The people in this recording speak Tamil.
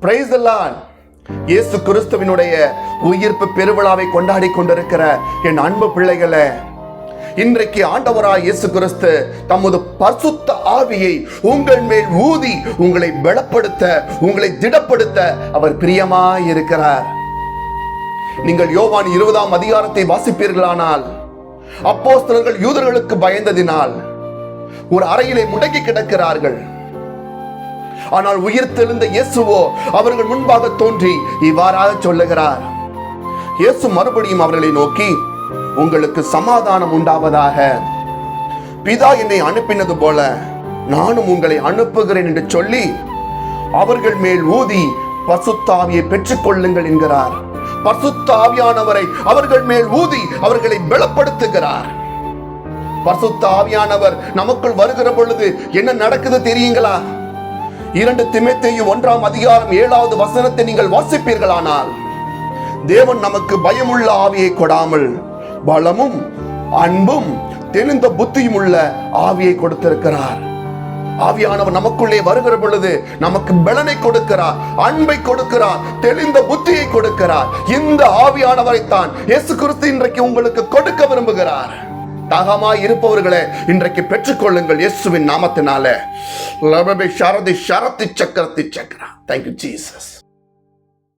Praise the Lord. இயேசு கிறிஸ்துவினுடைய உயிர்ப்பு பெருவிழாவை கொண்டாடி கொண்டிருக்கிற என் அன்பு பிள்ளைகளே, இன்றைக்கு ஆண்டவராய் இயேசு கிறிஸ்து தமது பரிசுத்த ஆவியை உங்கள் மேல் ஊதி உங்களை பலப்படுத்த, உங்களை திடப்படுத்த அவர் பிரியமாய் இருக்கிறார். நீங்கள் யோவான் 20ஆம் அதிகாரத்தை வாசிப்பீர்களானால், அப்போஸ்தலர்கள் யூதர்களுக்கு பயந்ததினால் ஒரு அறையிலே முடங்கி கிடக்கிறார்கள். ஆனால் உயிர்த்தெழுந்த இயேசுவோ அவர்கள் முன்பாக தோன்றி இவ்வாறாக சொல்லுகிறார். இயேசு மறுபடியும் அவர்களை நோக்கி, உங்களுக்கு சமாதானம் உண்டாவதாக. பிதா என்னை அனுப்பினது போல நானும் உங்களை அனுப்புகிறேன் என்று சொல்லி அவர்கள் மேல் ஊதி பரிசுத்த ஆவியை பெற்றுக் கொள்ளுங்கள் என்கிறார். பரிசுத்த ஆவியானவரை அவர்கள் மேல் ஊதி அவர்களை பலப்படுத்துகிறார். பரிசுத்த ஆவியானவர் நமக்குள் வருகிற பொழுது என்ன நடக்குது தெரியுங்களா? 2 தீமோத்தேயு 1ஆம் அதிகாரம் 7வது வசனத்தை நீங்கள் வாசிப்பீர்களானால், தேவன் நமக்கு பயமுள்ள ஆவியை கொடாமல் பலமும் அன்பும் தெளிந்த புத்தியும் உள்ள ஆவியை கொடுத்திருக்கிறார். ஆவியானவர் நமக்குள்ளே வருகிற பொழுது நமக்கு பலனை கொடுக்கிறார், அன்பை கொடுக்கிறார், தெளிந்த புத்தியை கொடுக்கிறார். இந்த ஆவியானவரைத்தான் இயேசு கிறிஸ்து இன்றைக்கு உங்களுக்கு கொடுக்க விரும்புகிறார். தாகமாய் இருப்பவர்களே, இன்றைக்கு பெற்றுக்கொள்ளுங்கள் இயேசுவின் நாமத்தினாலே. லபபே ஷரதி ஷரத்தி சக்கரத்தி சக்கரா. Thank you Jesus.